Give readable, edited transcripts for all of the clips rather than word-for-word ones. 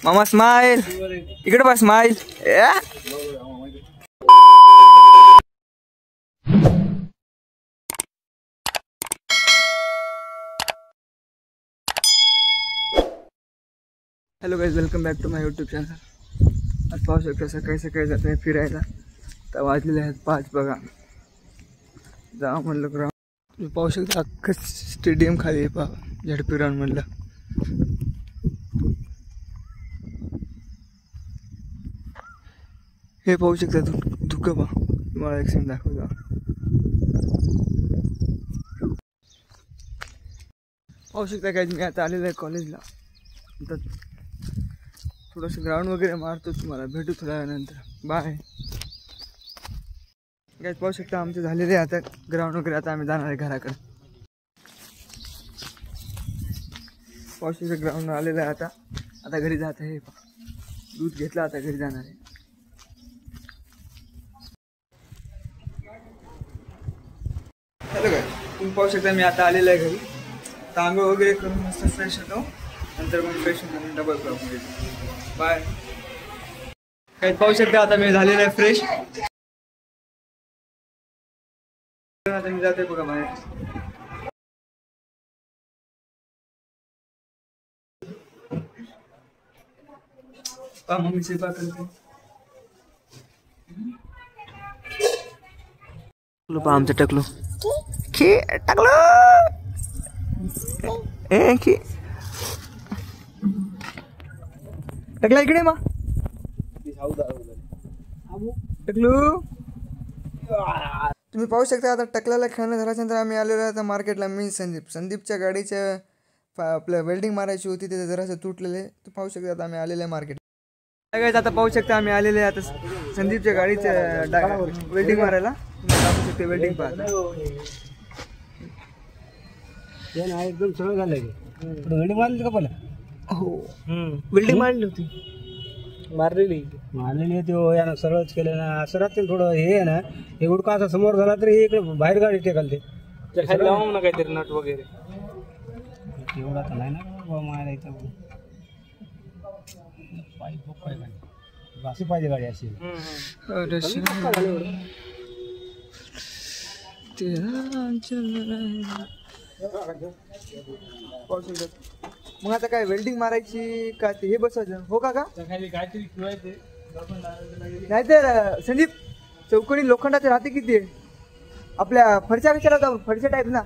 मामा स्माइल इकडे बा smile. Hello guys, welcome back to my YouTube channel. आज पाहू शकता सकाळी सकाळी जात आहे फिरायला. तर वाजलेले आहेत 5 बघा. जा म्हणलं ग्राउंड पाहू शकता, अख्खं स्टेडियम खाली आहे पहा. झडपी ग्राउंड म्हणलं. हे पाहू शकता धुकं पहा. तुम्हाला एक सीन दाखवतो. पाहू शकता काय, मी आता आलेलो आहे कॉलेजला. तर थोडंसं ग्राउंड वगैरे मारतो. तुम्हाला भेटू थोड्या वेळानंतर. Bye guys. पाहू शकता आमचे झालेले आता ग्राउंड वगैरे. आता आम्ही जाणार आहे घराकडे. पाहू शकता ग्राउंड आलेलं आहे आता. आता घरी जात आहे. दूध घेतलं, आता घरी जाणार आहे. हॅलो गाईज, तुम्ही पाहू शकता मी आता आलेलं आहे घरी. आंघोळ वगैरे करून मस्त फ्रेश होतो. नंतर मग फ्रेश होऊन डबल ब्लॉग मध्ये. बाय. काही पाहू शकता आता मी झालेलं आहे फ्रेश. आता मी जाते बघा बाहेर. पहा मम्मी स्वयंपाक करते. पहा आमचं टकलो टाकलो. टकला इकडे मा टकलू. तुम्ही पाहू शकता आता टकल्याला खेळणं झाल्यानंतर आम्ही आलेलो आता मार्केटला. मी संदीपच्या गाडीच्या आपल्या वेल्डिंग मारायची होती, तिथे जरासं तुटलेले. तर पाहू शकता आता आम्ही आलेले आहे मार्केट. आता पाहू शकता आम्ही आलेले आता संदीपच्या गाडीच्या वेल्डिंग मारायला. पाहू शकते वेल्डिंग पाहता. एकदम सगळं झालं. वेल्डिंग मारली का पहिला? हो, वेल्डिंग मारली होती. मारलेली होती हो. यानं सरळच केलं ना. असं राहते थोडं हे आहे ना. हे उडका असा समोर झाला तरी इकडे बाहेर गाडी टेकालते. ना काहीतरी नट वगैरे एवढा तर नाही ना मारायचं. अशी पाहिजे गाडी अशी. मग आता काय वेल्डिंग मारायची का ते हे बसवायचं हो का? काहीतरी नाहीतर संदीप चौकोनी लोखंडाचे राहते किती आपल्या फरच्या कशाला जाऊ, फरच्या टाईप ना.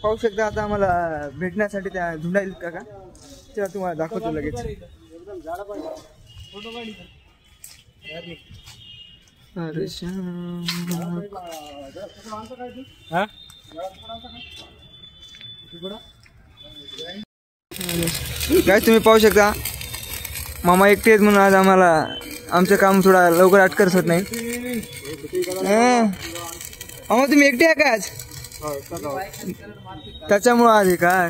पाहू शकता आता आम्हाला भेटण्यासाठी त्या धुंडाईल का तेव्हा तुम्हाला दाखवतो लगेच. अरे काय तुम्ही पाहू शकता मामा एकटे आहेत म्हणून आज आम्हाला आमचं काम थोडा लवकर अटकत होत नाही. मामा तुम्ही एकटे आहे का आज? त्याच्यामुळं आज आहे का?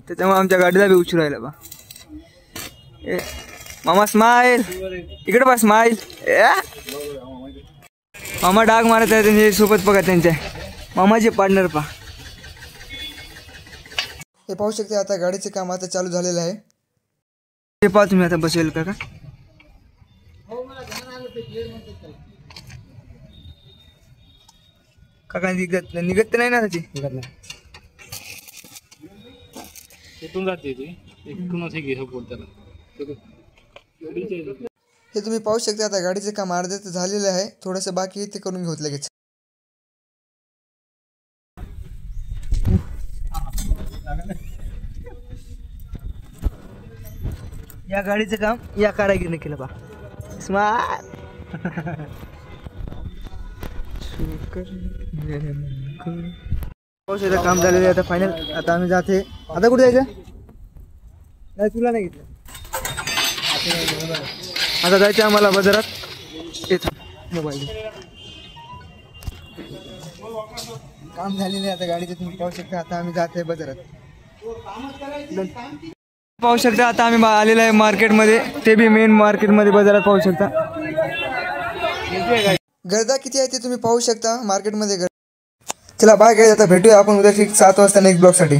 त्याच्यामुळे आमच्या गाडीला बी उशीर राहिला बा. मामा स्माइल इकडे बा स्माइल. मामा डाग मारत आहे त्यांच्या सोबत बघा. त्यांच्या मामाचे पार्टनर पा. हे पाहू शकते आता गाडीचे काम आता चालू झालेलं आहे. हे पहा तुम्ही आता बसेल का? काका निघत नाही ना त्याची. इथून जाते ती इथूनच हे घे बोलताना. हे तुम्ही पाहू शकता आता गाडीचे काम अर्धे तर झालेलं आहे. थोडंसं बाकी ते करून घेऊ लगेच. या गाडीचं काम या कारागीरने केलं बा. स्मार्ट. पाहू शकता काम झालेलं आहे आता फायनल. आता आम्ही जाते. आता कुठे जायचं? नाही तुला नाही घेतलं. आता जायचं आम्हाला बाजारात. येतो मोबाईल काम झालेलं आहे आता गाडीचे. तुम्ही पाहू शकता आता आम्ही जात आहे बाजारात. पाहू शकता आता आम्ही आलेलो आहे मार्केटमध्ये. ते बी मेन मार्केटमध्ये बाजारात पाहू शकता. गर्दा किती आहे ते तुम्ही पाहू शकता मार्केटमध्ये. चला बाय गाईज, आता भेटूया आपण उद्या 7 वाजता नेक्स्ट ब्लॉगसाठी.